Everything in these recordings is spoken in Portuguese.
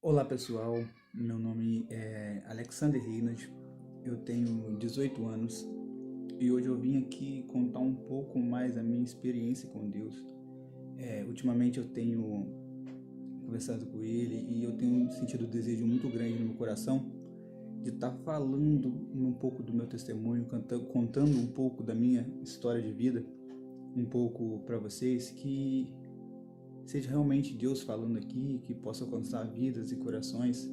Olá pessoal, meu nome é Alexander Reinald, eu tenho 18 anos e hoje eu vim aqui contar um pouco mais a minha experiência com Deus. Ultimamente eu tenho conversado com Ele e eu tenho sentido um desejo muito grande no meu coração de estar falando um pouco do meu testemunho, contando um pouco da minha história de vida, um pouco para vocês, que seja realmente Deus falando aqui, que possa alcançar vidas e corações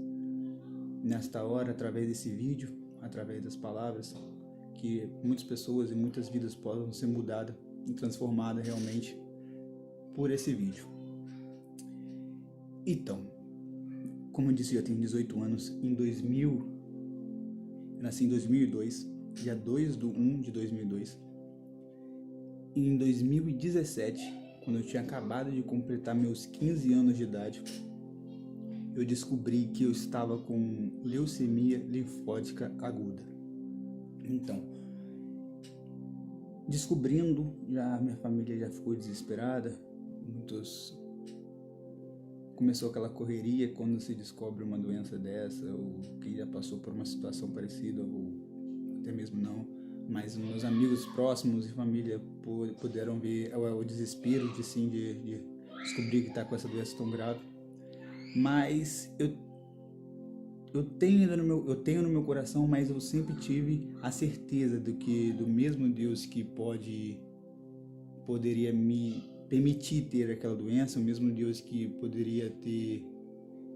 nesta hora, através desse vídeo, através das palavras, que muitas pessoas e muitas vidas possam ser mudadas e transformadas realmente por esse vídeo. Então, como eu disse, eu tenho 18 anos. Eu nasci em 2002, dia 2 de 1 de 2002. E em 2017, quando eu tinha acabado de completar meus 15 anos de idade, eu descobri que eu estava com leucemia linfótica aguda. Então, descobrindo, minha família já ficou desesperada, começou aquela correria quando se descobre uma doença dessa, ou quem já passou por uma situação parecida, ou até mesmo não, mas meus amigos próximos e família puderam ver o desespero de descobrir que está com essa doença tão grave. Mas eu tenho no meu coração, mas eu sempre tive a certeza do mesmo Deus que poderia me permitir ter aquela doença, o mesmo Deus que poderia ter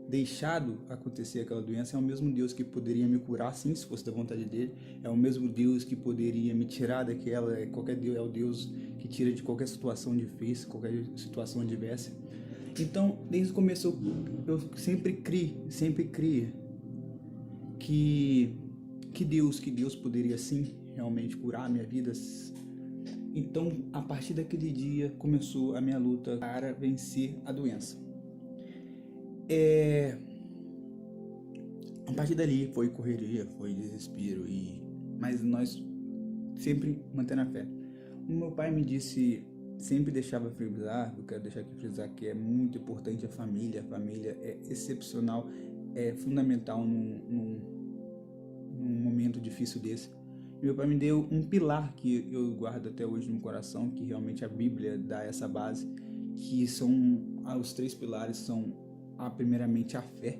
deixado acontecer aquela doença, é o mesmo Deus que poderia me curar, sim, se fosse da vontade dele, é o mesmo Deus que poderia me tirar daquela, qualquer Deus, é o Deus que tira de qualquer situação difícil, qualquer situação adversa. Então, desde o começo eu sempre criei que Deus poderia sim realmente curar a minha vida. Então, a partir daquele dia começou a minha luta para vencer a doença. A partir dali foi correria, foi desespero, mas nós sempre mantendo a fé. O meu pai me disse, sempre deixava frisar, eu quero deixar aqui frisar que é muito importante a família é excepcional, é fundamental num momento difícil desse. E meu pai me deu um pilar que eu guardo até hoje no coração, que realmente a Bíblia dá essa base, que são os 3 pilares são primeiramente a fé,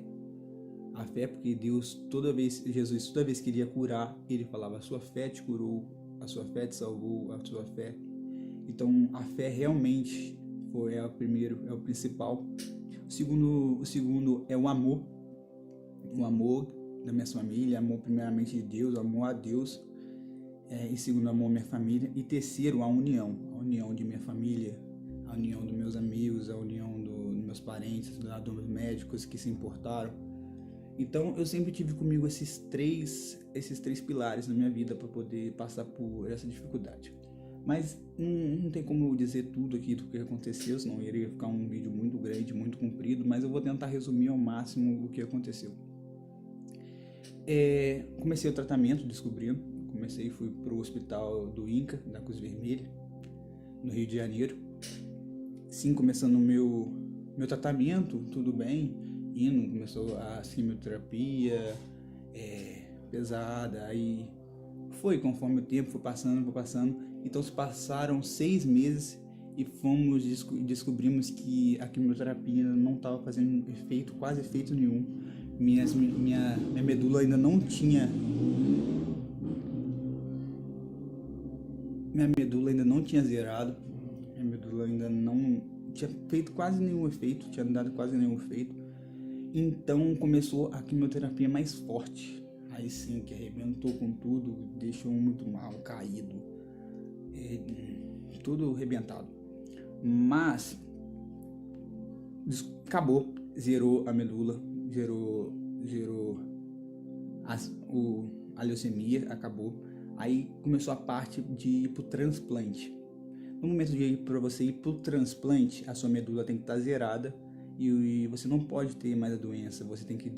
porque Jesus toda vez que ele ia curar, ele falava: a sua fé te curou, a sua fé te salvou, a sua fé. Então a fé realmente é o principal. O segundo é o amor da minha família, amor primeiramente de Deus, amor a Deus, e segundo, amor à minha família, e terceiro, a união de minha família, a união dos meus amigos, a união dos meus parentes, dos médicos que se importaram. Então eu sempre tive comigo esses três pilares na minha vida para poder passar por essa dificuldade. Mas não tem como eu dizer tudo aqui do que aconteceu, senão iria ficar um vídeo muito grande, muito comprido, mas eu vou tentar resumir ao máximo o que aconteceu. Comecei o tratamento, fui para o hospital do INCA, da Cruz Vermelha, no Rio de Janeiro. Sim, começando o meu tratamento, tudo bem, começou a quimioterapia pesada, aí foi conforme o tempo foi passando, então se passaram 6 meses e descobrimos que a quimioterapia não estava fazendo quase efeito nenhum. Minha medula ainda não tinha zerado, minha medula ainda não tinha feito quase nenhum efeito, tinha dado quase nenhum efeito. Então começou a quimioterapia mais forte, aí sim, que arrebentou com tudo, deixou muito mal, caído, tudo arrebentado. Mas acabou, zerou a medula, zerou a leucemia, acabou. Aí começou a parte de ir pro transplante. No momento de para você ir pro transplante, a sua medula tem que estar zerada e você não pode ter mais a doença. Você tem que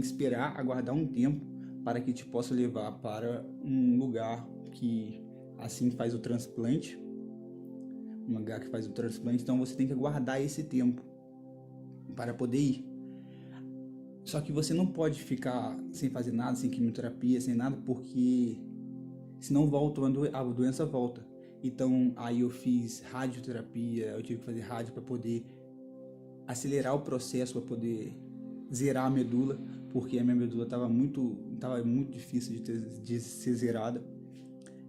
esperar, aguardar um tempo para que te possa levar para um lugar que assim faz o transplante. Então você tem que aguardar esse tempo para poder ir. Só que você não pode ficar sem fazer nada, sem quimioterapia, sem nada, porque senão volta, a doença volta. Então aí eu fiz radioterapia, eu tive que fazer rádio para poder acelerar o processo, para poder zerar a medula, porque a minha medula estava muito difícil de ser zerada.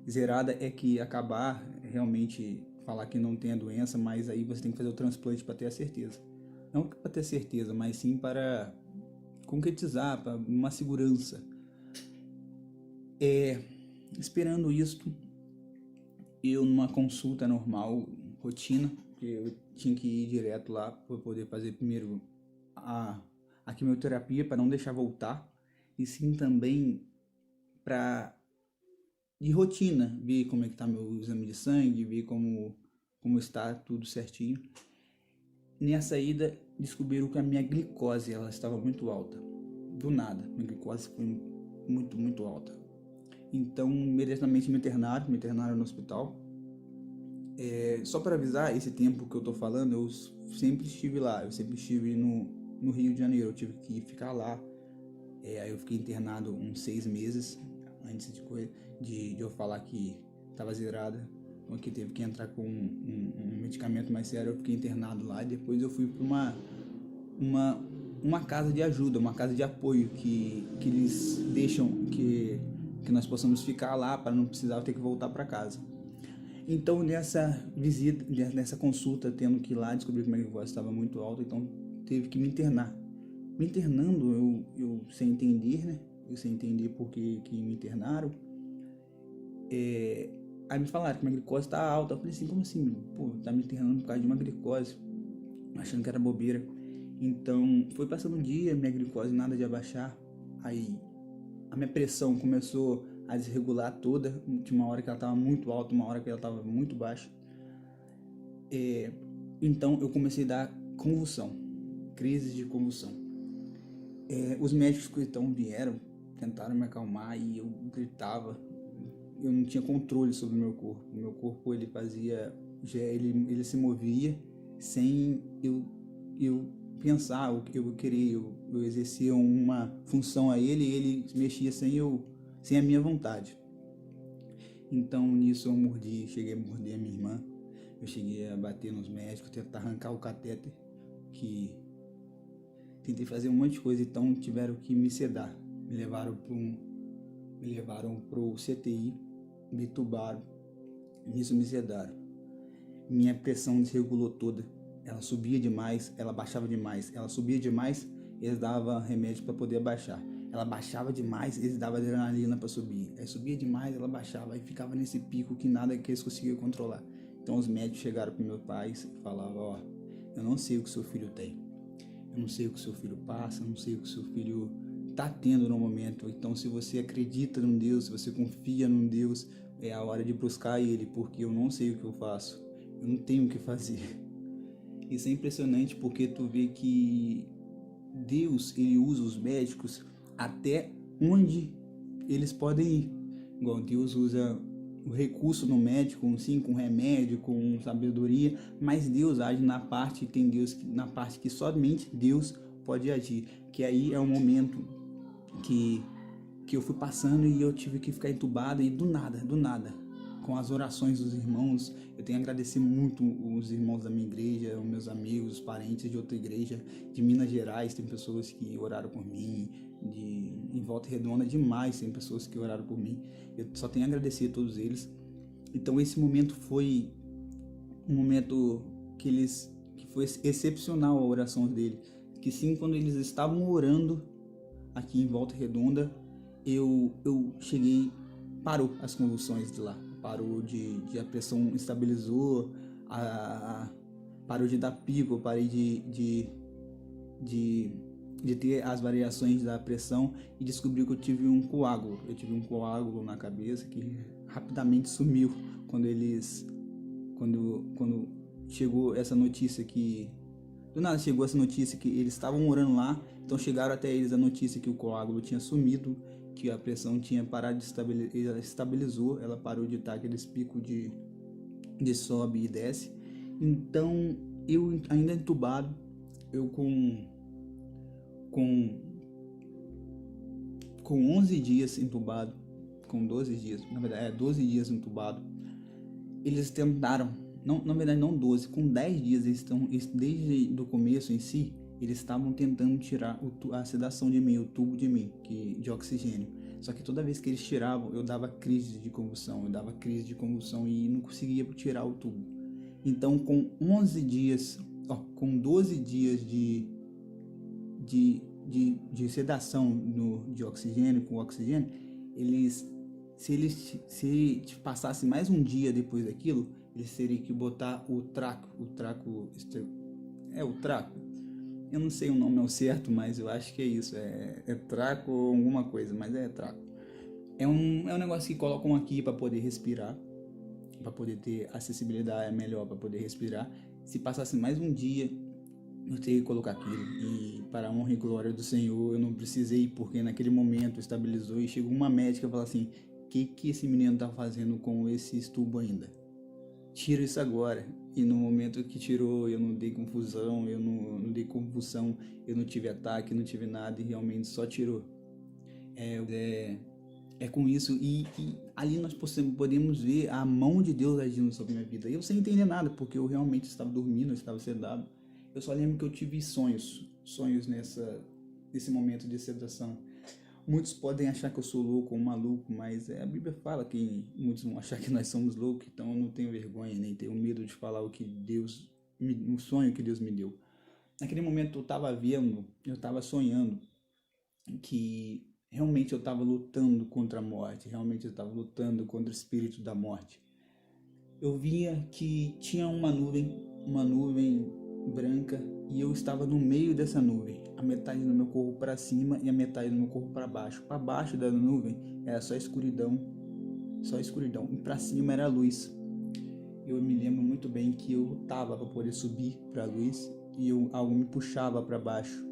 Zerada é que acabar realmente falar que não tem a doença, mas aí você tem que fazer o transplante para ter a certeza. Não para ter certeza, mas sim para concretizar, para uma segurança. Esperando isso, eu numa consulta normal, rotina, que eu tinha que ir direto lá para poder fazer primeiro a quimioterapia para não deixar voltar, e sim também para de rotina, ver como é que tá meu exame de sangue, ver como está tudo certinho. Nessa ida, descobriram que a minha glicose ela estava muito alta. Do nada, minha glicose foi muito alta. Então, imediatamente me internaram no hospital. Só para avisar, esse tempo que eu tô falando, eu sempre estive lá, eu sempre estive no Rio de Janeiro, eu tive que ficar lá. Aí eu fiquei internado uns 6 meses antes de eu falar que estava zerada, que teve que entrar com um medicamento mais sério. Eu fiquei internado lá e depois eu fui para uma casa de ajuda, uma casa de apoio que eles deixam que nós possamos ficar lá para não precisar ter que voltar para casa. Então nessa visita, nessa consulta, tendo que ir lá, descobri que minha glicose estava muito alta, então teve que me internar. Me internando, eu sem entender, né? Eu sem entender porque que me internaram. Aí me falaram que minha glicose tá alta. Eu falei assim, como assim? Pô, tá me internando por causa de uma glicose, achando que era bobeira. Então, foi passando um dia, minha glicose nada de abaixar. Aí, a minha pressão começou a desregular toda. Tinha uma hora que ela tava muito alta, uma hora que ela tava muito baixa. Então, eu comecei a dar convulsão, crises de convulsão. Os médicos que então vieram, tentaram me acalmar e eu gritava. Eu não tinha controle sobre o meu corpo. O meu corpo ele fazia, ele se movia sem eu pensar o que eu queria. Eu exercia uma função a ele e ele mexia sem a minha vontade. Então nisso eu cheguei a morder a minha irmã. Eu cheguei a bater nos médicos, tentar arrancar o catéter, que tentei fazer um monte de coisa, então tiveram que me sedar. Me levaram pro CTI, me tubaram, nisso me sedaram. Minha pressão desregulou toda. Ela subia demais, ela baixava demais. Ela subia demais, eles davam remédio para poder baixar. Ela baixava demais, eles davam adrenalina para subir. Aí subia demais, ela baixava. Aí ficava nesse pico que nada que eles conseguiam controlar. Então os médicos chegaram para meus pais e falavam, ó, eu não sei o que seu filho tem. Eu não sei o que seu filho passa, eu não sei o que seu filho está tendo no momento. Então, se você acredita num Deus, se você confia num Deus, é a hora de buscar Ele, porque eu não sei o que eu faço, eu não tenho o que fazer. Isso é impressionante porque tu vê que Deus, Ele usa os médicos até onde eles podem ir. Igual Deus usa o recurso no médico, sim, com remédio, com sabedoria, mas Deus age na parte, tem Deus na parte que somente Deus pode agir, que aí é um momento que eu fui passando e eu tive que ficar entubado e do nada, com as orações dos irmãos, eu tenho que agradecer muito os irmãos da minha igreja, os meus amigos, os parentes de outra igreja, de Minas Gerais, tem pessoas que oraram por mim, em Volta Redonda demais, tem pessoas que oraram por mim, eu só tenho a agradecer a todos eles. Então esse momento foi um momento que foi excepcional a oração dele, que sim, quando eles estavam orando aqui em Volta Redonda, eu cheguei, parou as convulsões de lá, parou a pressão estabilizou, parou de dar pico, eu parei de ter as variações da pressão e descobri que eu tive um coágulo na cabeça que rapidamente sumiu quando chegou essa notícia do nada chegou essa notícia que eles estavam orando lá, então chegaram até eles a notícia que o coágulo tinha sumido, que a pressão tinha parado de estabilizou, ela parou de estar aqueles picos de sobe e desce. Então eu ainda entubado, eu com com 11 dias entubado, com 12 dias, na verdade 12 dias entubado, eles tentaram, não, na verdade não 12, com 10 dias desde o começo em si, eles estavam tentando tirar a sedação de mim, o tubo de mim, de oxigênio. Só que toda vez que eles tiravam, eu dava crise de convulsão e não conseguia tirar o tubo. Então com 11 dias, com 12 dias de sedação de oxigênio, com oxigênio, se passasse mais um dia depois daquilo, eles teriam que botar o traco, eu não sei o nome ao certo, mas eu acho que é isso, é traco ou alguma coisa, mas é traco. É um negócio que colocam aqui para poder respirar, para poder ter acessibilidade melhor, para poder respirar. Se passasse mais um dia, eu teria que colocar aquilo, e para a honra e glória do Senhor, eu não precisei, porque naquele momento estabilizou e chegou uma médica e falou assim: o que esse menino tá fazendo com esse tubo ainda? Tira isso agora. E no momento que tirou, eu não dei confusão, eu não dei convulsão, eu não tive ataque, não tive nada, e realmente só tirou. É com isso, e ali nós podemos ver a mão de Deus agindo sobre a minha vida. Eu sem entender nada, porque eu realmente estava dormindo, eu estava sedado. Eu só lembro que eu tive sonhos nesse momento de sedação. Muitos podem achar que eu sou louco ou maluco, mas a Bíblia fala que muitos vão achar que nós somos loucos, então eu não tenho vergonha, nem tenho medo de falar o sonho que Deus me deu. Naquele momento eu estava sonhando que realmente eu estava lutando contra a morte, realmente eu estava lutando contra o espírito da morte. Eu via que tinha uma nuvem branca, e eu estava no meio dessa nuvem, a metade do meu corpo para cima e a metade do meu corpo para baixo. Para baixo da nuvem era só escuridão, e para cima era a luz. Eu me lembro muito bem que eu lutava para poder subir para a luz, e algo me puxava para baixo,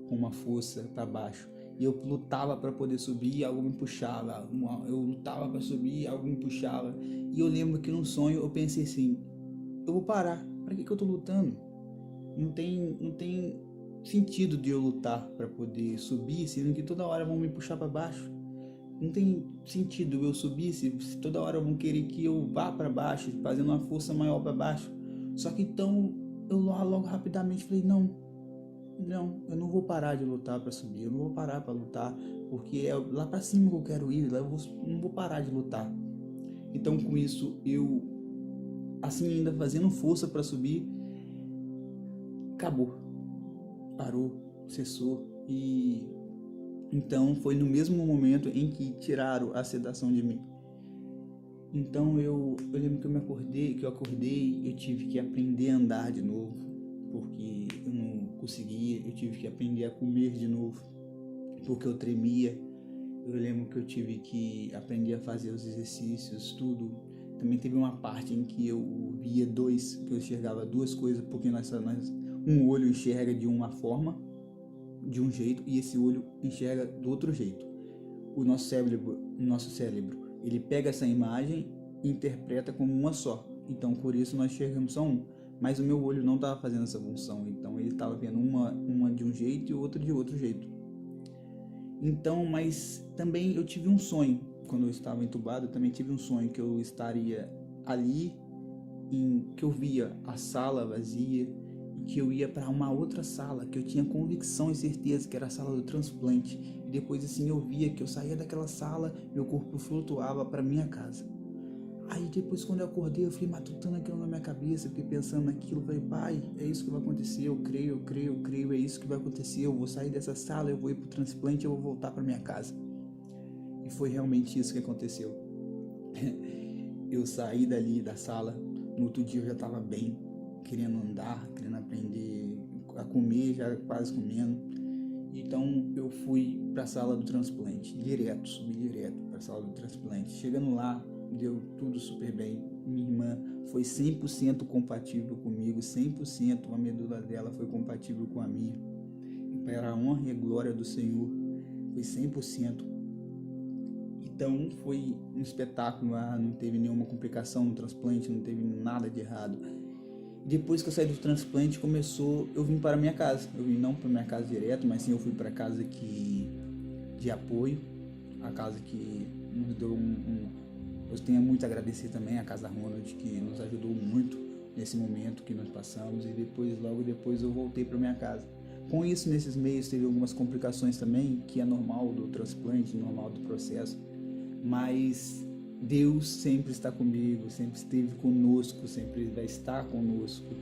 com uma força para baixo. E eu lutava para poder subir, e algo me puxava. Eu lutava para subir, e algo me puxava. E eu lembro que no sonho eu pensei assim: eu vou parar. Para que eu tô lutando? Não tem sentido de eu lutar para poder subir, sendo que toda hora vão me puxar para baixo. Não tem sentido eu subir se toda hora vão querer que eu vá para baixo, fazendo uma força maior para baixo. Só que então eu logo rapidamente falei: não, eu não vou parar de lutar para subir, eu não vou parar para lutar, porque é lá para cima que eu quero ir, não vou parar de lutar. Então com isso eu, assim, ainda fazendo força para subir, acabou, parou, cessou. E então foi no mesmo momento em que tiraram a sedação de mim. Então eu lembro que eu acordei, eu tive que aprender a andar de novo, porque eu não conseguia. Eu tive que aprender a comer de novo, porque eu tremia. Eu lembro que eu tive que aprender a fazer os exercícios, tudo. Também teve uma parte em que eu enxergava duas coisas, porque um olho enxerga de uma forma, de um jeito, e esse olho enxerga do outro jeito. O nosso cérebro, ele pega essa imagem e interpreta como uma só. Então, por isso nós enxergamos só um. Mas o meu olho não estava fazendo essa função. Então, ele estava vendo uma de um jeito e outra de outro jeito. Então, mas também eu tive um sonho. Quando eu estava entubado, eu também tive um sonho que eu estaria ali, que eu via a sala vazia, que eu ia para uma outra sala, que eu tinha convicção e certeza que era a sala do transplante. E depois assim eu via que eu saía daquela sala, meu corpo flutuava para minha casa. Aí depois, quando eu acordei, eu fiquei matutando aquilo na minha cabeça, fiquei pensando naquilo, falei: pai, é isso que vai acontecer, eu creio, é isso que vai acontecer, eu vou sair dessa sala, eu vou ir pro transplante, eu vou voltar para minha casa. E foi realmente isso que aconteceu. Eu saí dali da sala, no outro dia eu já estava bem, querendo andar, querendo aprender a comer, já quase comendo. Então eu fui para a sala do transplante, subi direto para a sala do transplante. Chegando lá, deu tudo super bem. Minha irmã foi 100% compatível comigo, 100%, a medula dela foi compatível com a minha. E para a honra e a glória do Senhor, foi 100%. Então foi um espetáculo lá, não teve nenhuma complicação no transplante, não teve nada de errado. Depois que eu saí do transplante, eu vim para minha casa. Eu vim não para minha casa direto, mas sim eu fui para casa de apoio. a casa que nos deu eu tenho muito a agradecer também a Casa Ronald, que nos ajudou muito nesse momento que nós passamos, e logo depois eu voltei para minha casa. Com isso, nesses meios teve algumas complicações também, que é normal do transplante, normal do processo, mas Deus sempre está comigo, sempre esteve conosco, sempre vai estar conosco.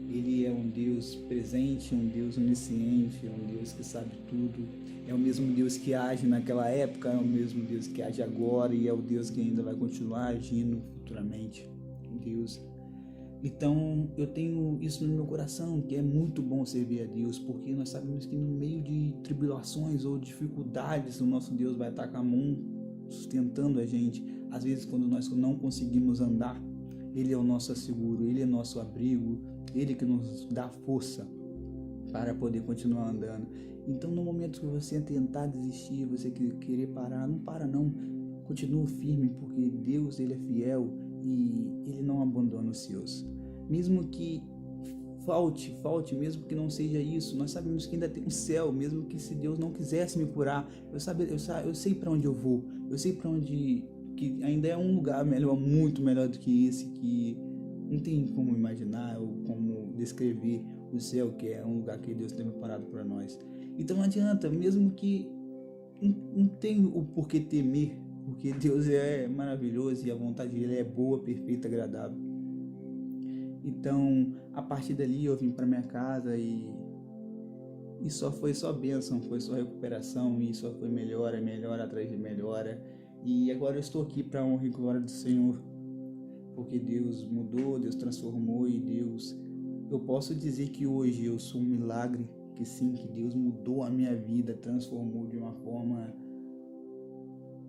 Ele é um Deus presente, um Deus onisciente, um Deus que sabe tudo. É o mesmo Deus que age naquela época, é o mesmo Deus que age agora e é o Deus que ainda vai continuar agindo futuramente. Deus. Então eu tenho isso no meu coração, que é muito bom servir a Deus, porque nós sabemos que no meio de tribulações ou dificuldades, o nosso Deus vai estar com a mão sustentando a gente. Às vezes quando nós não conseguimos andar, Ele é o nosso seguro, Ele é nosso abrigo, Ele que nos dá força para poder continuar andando. Então no momento que você tentar desistir, você querer parar, não para não, continua firme, porque Deus Ele é fiel e Ele não abandona os seus. Mesmo que falte, mesmo que não seja isso, nós sabemos que ainda tem um céu, mesmo que se Deus não quisesse me curar, eu sei para onde eu vou, eu sei para onde, que ainda é um lugar melhor, muito melhor do que esse, que não tem como imaginar ou como descrever o céu, que é um lugar que Deus tem preparado para nós. Então não adianta, mesmo que não tem o porquê temer, porque Deus é maravilhoso e a vontade dele é boa, perfeita, agradável. Então, a partir dali eu vim para minha casa e foi só bênção, foi só recuperação, e só foi melhora atrás de melhora. E agora eu estou aqui para a honra e glória do Senhor, porque Deus mudou, Deus transformou e eu posso dizer que hoje eu sou um milagre, que sim, que Deus mudou a minha vida, transformou de uma forma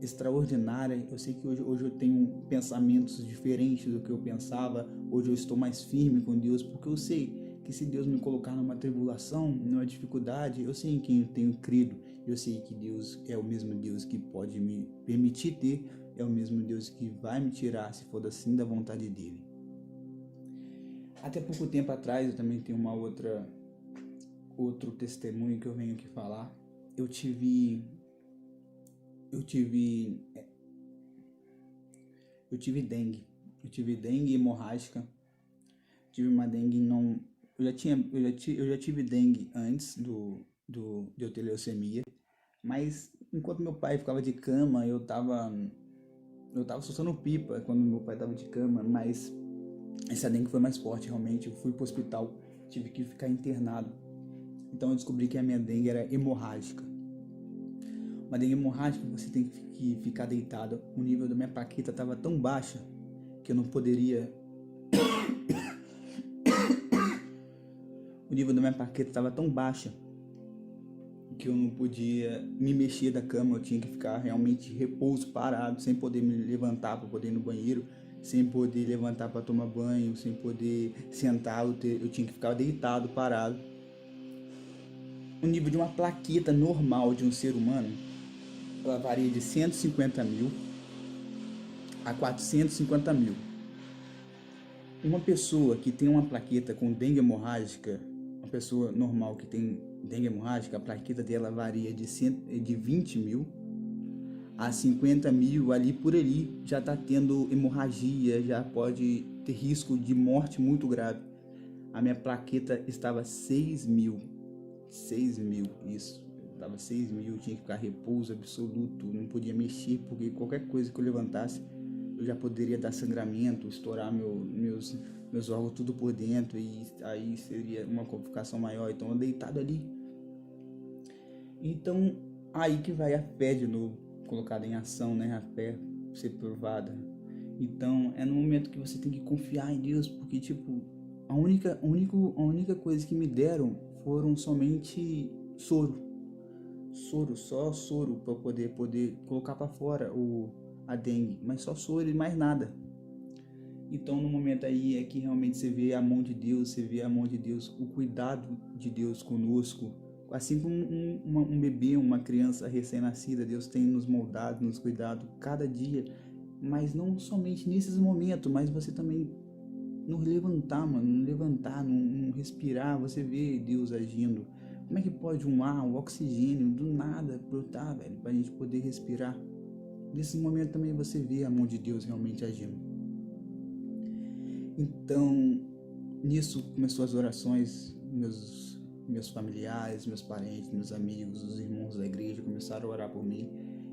extraordinária. Eu sei que hoje eu tenho pensamentos diferentes do que eu pensava. Hoje eu estou mais firme com Deus, porque eu sei que se Deus me colocar numa tribulação, numa dificuldade, eu sei em quem eu tenho crido. Eu sei que Deus é o mesmo Deus que pode me permitir ter, é o mesmo Deus que vai me tirar se for assim da vontade dele. Até pouco tempo atrás eu também tenho outro testemunho que eu venho aqui falar. Eu tive dengue hemorrágica. Tive uma dengue não, eu já tive dengue antes de eu ter leucemia, mas enquanto meu pai ficava de cama, eu tava soltando pipa quando meu pai tava de cama, mas essa dengue foi mais forte realmente. Eu fui pro hospital, tive que ficar internado. Então eu descobri que a minha dengue era hemorrágica. Uma dengue hemorrágica, você tem que ficar deitado. O nível da minha plaqueta estava tão baixa que eu não poderia. O nível da minha plaqueta estava tão baixa que eu não podia me mexer da cama. Eu tinha que ficar realmente repouso, parado, sem poder me levantar para poder ir no banheiro, sem poder levantar para tomar banho, sem poder sentar. Eu tinha que ficar deitado, parado. O nível de uma plaqueta normal de um ser humano, ela varia de 150 mil a 450 mil. Uma pessoa que tem uma plaqueta com dengue hemorrágica, uma pessoa normal que tem dengue hemorrágica, a plaqueta dela varia de 20 mil a 50 mil, ali por ali já está tendo hemorragia, já pode ter risco de morte muito grave. A minha plaqueta estava 6 mil, isso. Estava 6 mil, eu tinha que ficar repouso absoluto, não podia mexer, porque qualquer coisa que eu levantasse, eu já poderia dar sangramento, estourar meus órgãos tudo por dentro, e aí seria uma complicação maior. Então eu deitado ali. Então aí que vai a fé de novo, colocada em ação, né? A fé ser provada. Então é no momento que você tem que confiar em Deus, porque tipo, a única coisa que me deram foram somente só soro para poder colocar para fora a dengue, mas só soro e mais nada. Então no momento aí é que realmente você vê a mão de Deus, o cuidado de Deus conosco. Assim como um bebê, uma criança recém-nascida, Deus tem nos moldado, nos cuidado cada dia, mas não somente nesses momentos, mas você também não levantar, não respirar, você vê Deus agindo. Como é que pode um ar, o oxigênio, do nada brotar, velho, pra gente poder respirar? Nesse momento também você vê a mão de Deus realmente agindo. Então, nisso começou as orações, meus familiares, meus parentes, meus amigos, os irmãos da igreja começaram a orar por mim.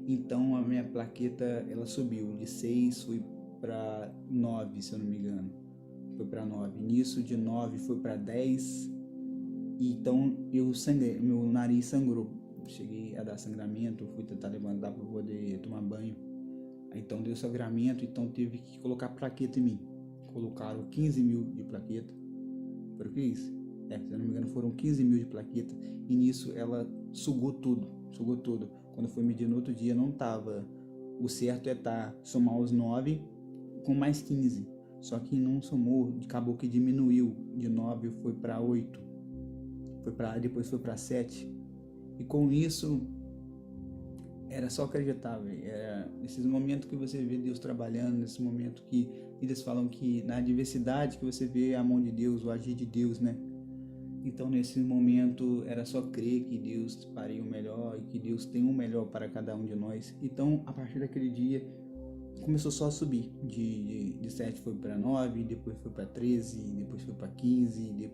Então a minha plaqueta, ela subiu de 6, foi para 9, se eu não me engano. Foi para 9. Nisso de 9 foi para 10. Então eu sangrei, meu nariz sangrou. Cheguei a dar sangramento, fui tentar levantar para poder tomar banho. Então deu sangramento, então teve que colocar plaqueta em mim. Colocaram 15 mil de plaqueta. Foi o que isso? Se eu não me engano foram 15 mil de plaqueta. E nisso ela sugou tudo. Quando foi medir no outro dia não tava. O certo é somar os 9 com mais 15. Só que não somou, acabou que diminuiu. De 9 foi para 8. Depois foi para 7. E com isso era só acreditar, velho. Esses momentos que você vê Deus trabalhando, nesse momento que eles falam que na adversidade que você vê a mão de Deus, o agir de Deus, né? Então nesse momento era só crer que Deus faria o melhor e que Deus tem o melhor para cada um de nós. Então a partir daquele dia começou só a subir. De 7 foi para 9, depois foi para 13, depois foi para 15,